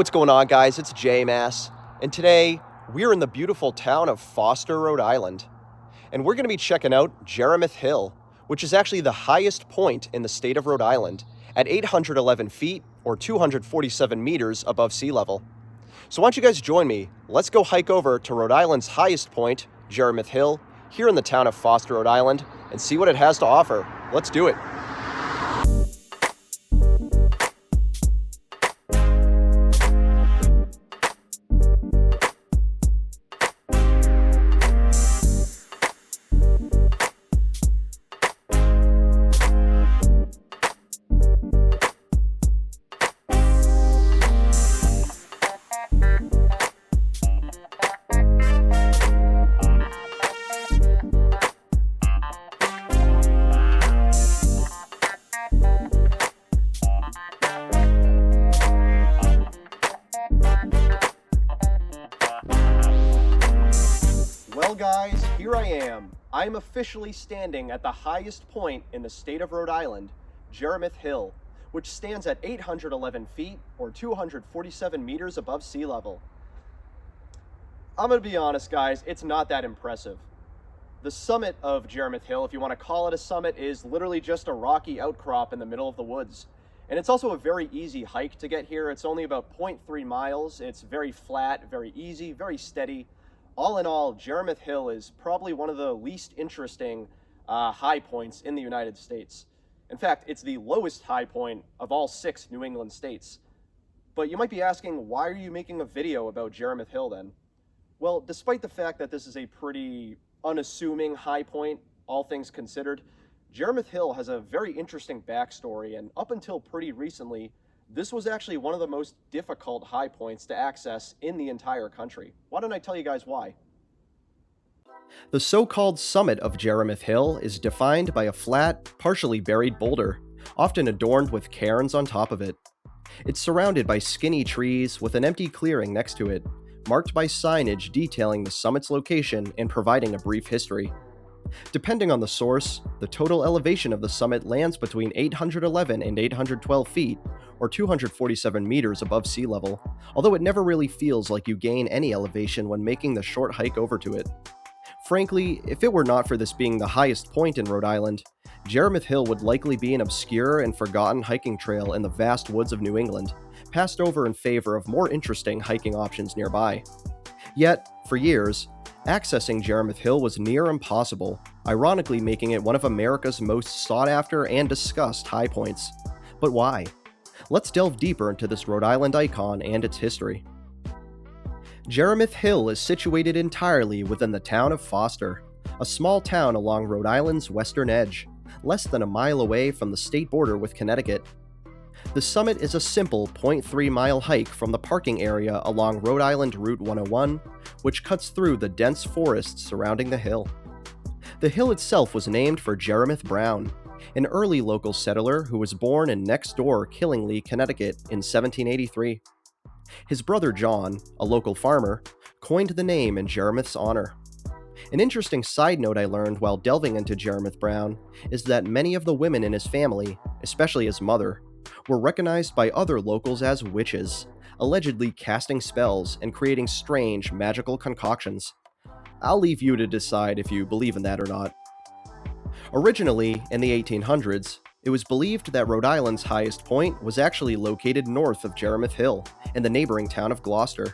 what's going on, guys? It's J-Mass, and today we're in the beautiful town of Foster, Rhode Island, and we're going to be checking out Jerimoth Hill, which is actually the highest point in the state of Rhode Island at 811 feet or 247 meters above sea level. So why don't you guys join me? Let's go hike over to Rhode Island's highest point, Jerimoth Hill, here in the town of Foster, Rhode Island, and see what it has to offer. Let's do it. Well guys, here I am. I'm officially standing at the highest point in the state of Rhode Island, Jerimoth Hill, which stands at 811 feet or 247 meters above sea level. I'm gonna be honest guys, it's not that impressive. The summit of Jerimoth Hill, if you want to call it a summit, is literally just a rocky outcrop in the middle of the woods. And it's also a very easy hike to get here. It's only about 0.3 miles. It's very flat, very easy, very steady. All in all, Jerimoth Hill is probably one of the least interesting high points in the United States. In fact, it's the lowest high point of all 6 New England states. But you might be asking, why are you making a video about Jerimoth Hill then? Well, despite the fact that this is a pretty unassuming high point, all things considered, Jerimoth Hill has a very interesting backstory, and up until pretty recently, this was actually one of the most difficult high points to access in the entire country. Why don't I tell you guys why? The so-called summit of Jerimoth Hill is defined by a flat, partially buried boulder, often adorned with cairns on top of it. It's surrounded by skinny trees with an empty clearing next to it, marked by signage detailing the summit's location and providing a brief history. Depending on the source, the total elevation of the summit lands between 811 and 812 feet, or 247 meters above sea level, although it never really feels like you gain any elevation when making the short hike over to it. Frankly, if it were not for this being the highest point in Rhode Island, Jerimoth Hill would likely be an obscure and forgotten hiking trail in the vast woods of New England, passed over in favor of more interesting hiking options nearby. Yet, for years, accessing Jerimoth Hill was near impossible, ironically making it one of America's most sought-after and discussed high points. But why? Let's delve deeper into this Rhode Island icon and its history. Jerimoth Hill is situated entirely within the town of Foster, a small town along Rhode Island's western edge, less than a mile away from the state border with Connecticut. The summit is a simple 0.3-mile hike from the parking area along Rhode Island Route 101, which cuts through the dense forests surrounding the hill. The hill itself was named for Jerimoth Brown, an early local settler who was born in next-door Killingly, Connecticut in 1783. His brother John, a local farmer, coined the name in Jerimoth's honor. An interesting side note I learned while delving into Jerimoth Brown is that many of the women in his family, especially his mother, were recognized by other locals as witches, allegedly casting spells and creating strange, magical concoctions. I'll leave you to decide if you believe in that or not. Originally, in the 1800s, it was believed that Rhode Island's highest point was actually located north of Jerimoth Hill, in the neighboring town of Glocester.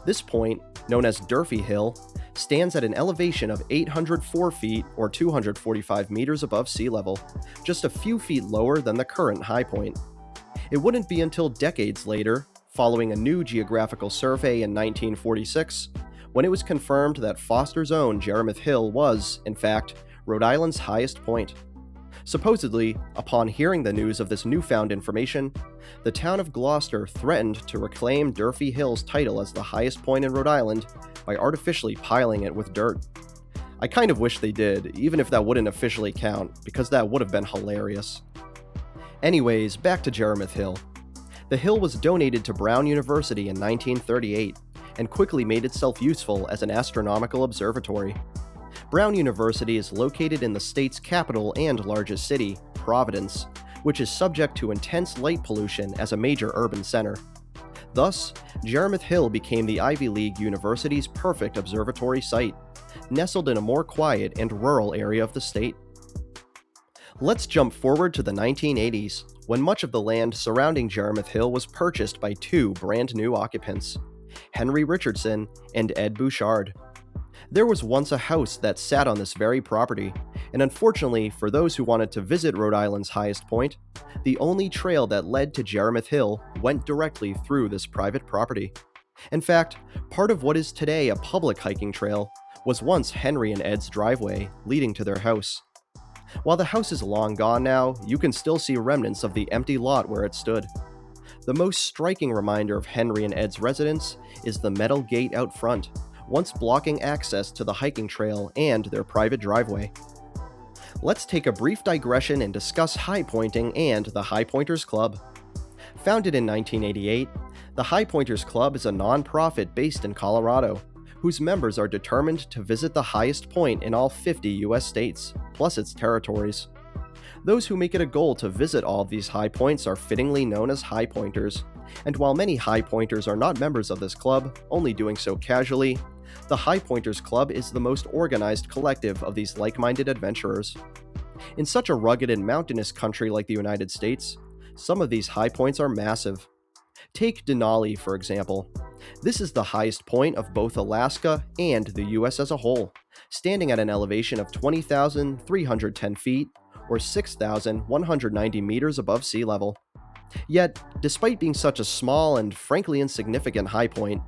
This point, known as Durfee Hill, stands at an elevation of 804 feet or 245 meters above sea level, just a few feet lower than the current high point. It wouldn't be until decades later, following a new geographical survey in 1946, when it was confirmed that Foster's own Jerimoth Hill was, in fact, Rhode Island's highest point. Supposedly, upon hearing the news of this newfound information, the town of Glocester threatened to reclaim Durfee Hill's title as the highest point in Rhode Island by artificially piling it with dirt. I kind of wish they did, even if that wouldn't officially count, because that would have been hilarious. Anyways, back to Jerimoth Hill. The hill was donated to Brown University in 1938, and quickly made itself useful as an astronomical observatory. Brown University is located in the state's capital and largest city, Providence, which is subject to intense light pollution as a major urban center. Thus, Jerimoth Hill became the Ivy League University's perfect observatory site, nestled in a more quiet and rural area of the state. Let's jump forward to the 1980s, when much of the land surrounding Jerimoth Hill was purchased by two brand new occupants, Henry Richardson and Ed Bouchard. There was once a house that sat on this very property, and unfortunately for those who wanted to visit Rhode Island's highest point, the only trail that led to Jerimoth Hill went directly through this private property. In fact, part of what is today a public hiking trail was once Henry and Ed's driveway leading to their house. While the house is long gone now, you can still see remnants of the empty lot where it stood. The most striking reminder of Henry and Ed's residence is the metal gate out front, once blocking access to the hiking trail and their private driveway. Let's take a brief digression and discuss highpointing and the Highpointers Club. Founded in 1988, the Highpointers Club is a non-profit based in Colorado, whose members are determined to visit the highest point in all 50 US states, plus its territories. Those who make it a goal to visit all of these high points are fittingly known as Highpointers, and while many Highpointers are not members of this club, only doing so casually, the Highpointers Club is the most organized collective of these like-minded adventurers. In such a rugged and mountainous country like the United States, some of these high points are massive. Take Denali, for example. This is the highest point of both Alaska and the US as a whole, standing at an elevation of 20,310 feet, or 6,190 meters above sea level. Yet, despite being such a small and frankly insignificant high point,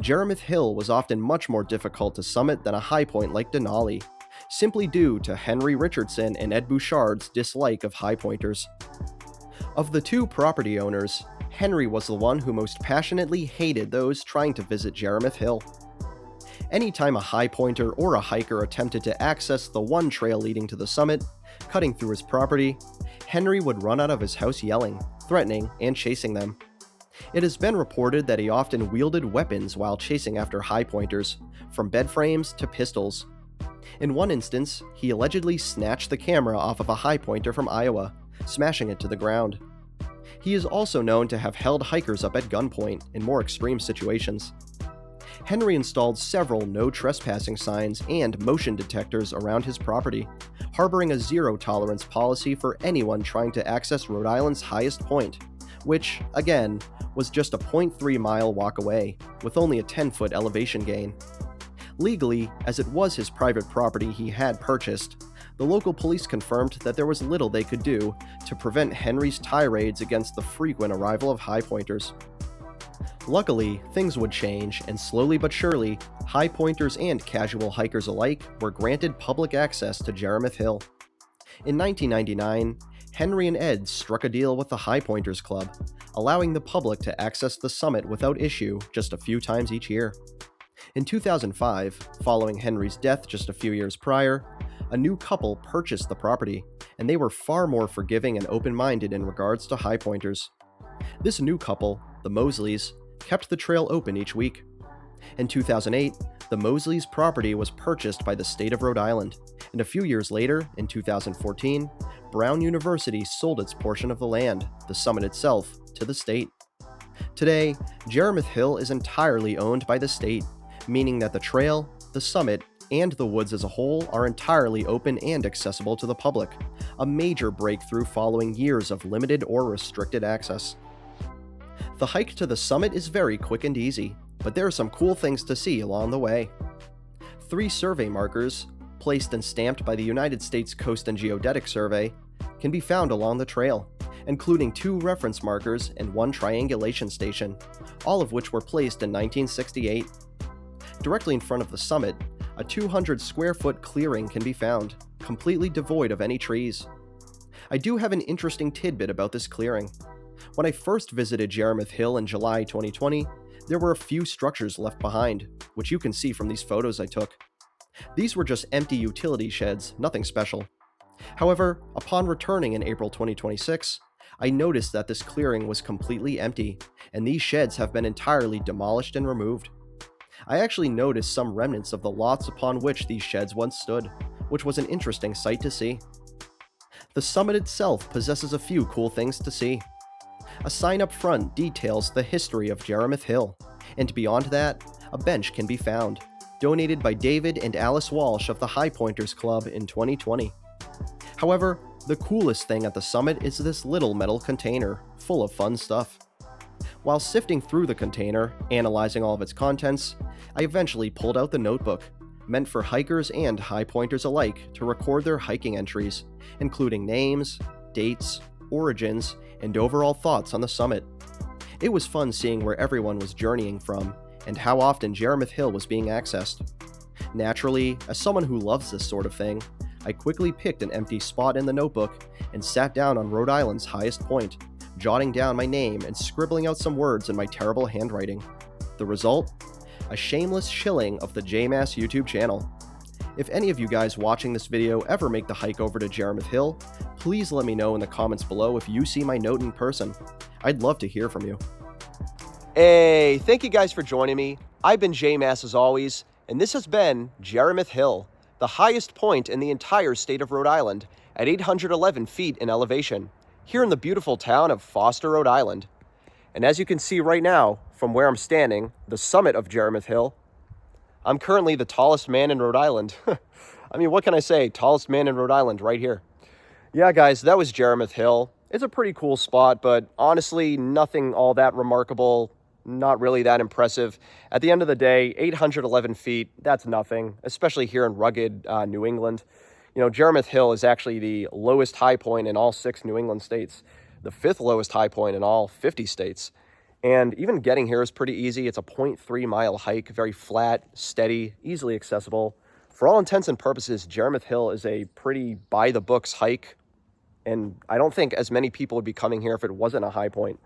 Jerimoth Hill was often much more difficult to summit than a high point like Denali, simply due to Henry Richardson and Ed Bouchard's dislike of high pointers. Of the two property owners, Henry was the one who most passionately hated those trying to visit Jerimoth Hill. Anytime a high pointer or a hiker attempted to access the one trail leading to the summit, cutting through his property, Henry would run out of his house yelling, threatening, and chasing them. It has been reported that he often wielded weapons while chasing after high pointers, from bed frames to pistols. In one instance, he allegedly snatched the camera off of a high pointer from Iowa, smashing it to the ground. He is also known to have held hikers up at gunpoint in more extreme situations. Henry installed several no trespassing signs and motion detectors around his property, harboring a zero-tolerance policy for anyone trying to access Rhode Island's highest point, which, again, was just a 0.3-mile walk away, with only a 10-foot elevation gain. Legally, as it was his private property he had purchased, the local police confirmed that there was little they could do to prevent Henry's tirades against the frequent arrival of high pointers. Luckily, things would change, and slowly but surely, high pointers and casual hikers alike were granted public access to Jerimoth Hill. In 1999, Henry and Ed struck a deal with the Highpointers Club, allowing the public to access the summit without issue just a few times each year. In 2005, following Henry's death just a few years prior, a new couple purchased the property, and they were far more forgiving and open-minded in regards to high pointers. This new couple, the Mosleys, kept the trail open each week. In 2008, the Mosleys' property was purchased by the state of Rhode Island, and a few years later, in 2014, Brown University sold its portion of the land, the summit itself, to the state. Today, Jerimoth Hill is entirely owned by the state, meaning that the trail, the summit, and the woods as a whole are entirely open and accessible to the public, a major breakthrough following years of limited or restricted access. The hike to the summit is very quick and easy, but there are some cool things to see along the way. 3 survey markers, placed and stamped by the United States Coast and Geodetic Survey, can be found along the trail, including 2 reference markers and 1 triangulation station, all of which were placed in 1968. Directly in front of the summit, a 200-square-foot clearing can be found, completely devoid of any trees. I do have an interesting tidbit about this clearing. When I first visited Jerimoth Hill in July 2020, there were a few structures left behind, which you can see from these photos I took. These were just empty utility sheds, nothing special. However, upon returning in April 2026, I noticed that this clearing was completely empty, and these sheds have been entirely demolished and removed. I actually noticed some remnants of the lots upon which these sheds once stood, which was an interesting sight to see. The summit itself possesses a few cool things to see. A sign up front details the history of Jerimoth Hill, and beyond that, a bench can be found, donated by David and Alice Walsh of the Highpointers Club in 2020. However, the coolest thing at the summit is this little metal container, full of fun stuff. While sifting through the container, analyzing all of its contents, I eventually pulled out the notebook, meant for hikers and highpointers alike to record their hiking entries, including names, dates, origins, and overall thoughts on the summit. It was fun seeing where everyone was journeying from, and how often Jerimoth Hill was being accessed. Naturally, as someone who loves this sort of thing, I quickly picked an empty spot in the notebook and sat down on Rhode Island's highest point, jotting down my name and scribbling out some words in my terrible handwriting. The result? A shameless shilling of the JMass YouTube channel. If any of you guys watching this video ever make the hike over to Jerimoth Hill, please let me know in the comments below if you see my note in person. I'd love to hear from you. Hey, thank you guys for joining me. I've been JMass as always, and this has been Jerimoth Hill, the highest point in the entire state of Rhode Island at 811 feet in elevation, here in the beautiful town of Foster, Rhode Island. And as you can see right now, from where I'm standing, the summit of Jerimoth Hill, I'm currently the tallest man in Rhode Island. I mean, what can I say? Tallest man in Rhode Island right here. Yeah, guys, that was Jerimoth Hill. It's a pretty cool spot, but honestly, nothing all that remarkable, not really that impressive. At the end of the day, 811 feet, that's nothing, especially here in rugged New England. You know, Jerimoth Hill is actually the lowest high point in all 6 New England states, the 5th lowest high point in all 50 states. And even getting here is pretty easy. It's a 0.3 mile hike, very flat, steady, easily accessible. For all intents and purposes, Jerimoth Hill is a pretty by-the-books hike, and I don't think as many people would be coming here if it wasn't a high point.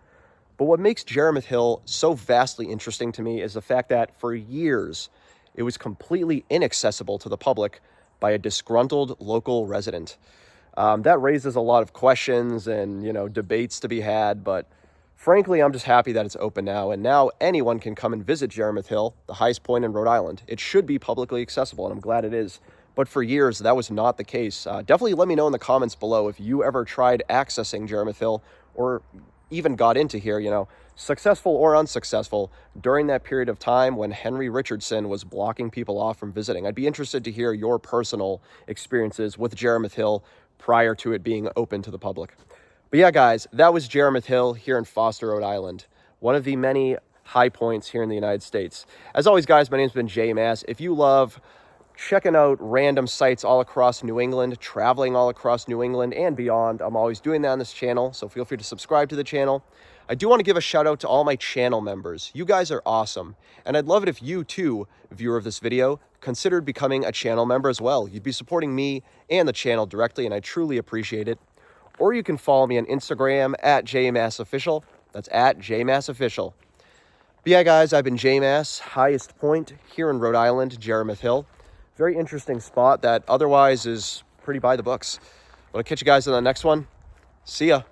But what makes Jerimoth Hill so vastly interesting to me is the fact that for years, it was completely inaccessible to the public by a disgruntled local resident. That raises a lot of questions and, debates to be had, but frankly, I'm just happy that it's open now, and now anyone can come and visit Jerimoth Hill, the highest point in Rhode Island. It should be publicly accessible, and I'm glad it is. But for years, that was not the case. Definitely let me know in the comments below if you ever tried accessing Jerimoth Hill or even got into here, successful or unsuccessful, during that period of time when Henry Richardson was blocking people off from visiting. I'd be interested to hear your personal experiences with Jerimoth Hill prior to it being open to the public. But yeah, guys, that was Jerimoth Hill here in Foster, Rhode Island, one of the many high points here in the United States. As always, guys, my name's been JMass. If you love checking out random sites all across New England, traveling all across New England and beyond, I'm always doing that on this channel, so feel free to subscribe to the channel. I do want to give a shout out to all my channel members. You guys are awesome, and I'd love it if you too, viewer of this video, considered becoming a channel member as well. You'd be supporting me and the channel directly, and I truly appreciate it. Or you can follow me on Instagram at JMassOfficial. That's at JMassOfficial. But yeah, guys, I've been JMass, highest point here in Rhode Island, Jerimoth Hill. Very interesting spot that otherwise is pretty by the books. Want to catch you guys in the next one. See ya.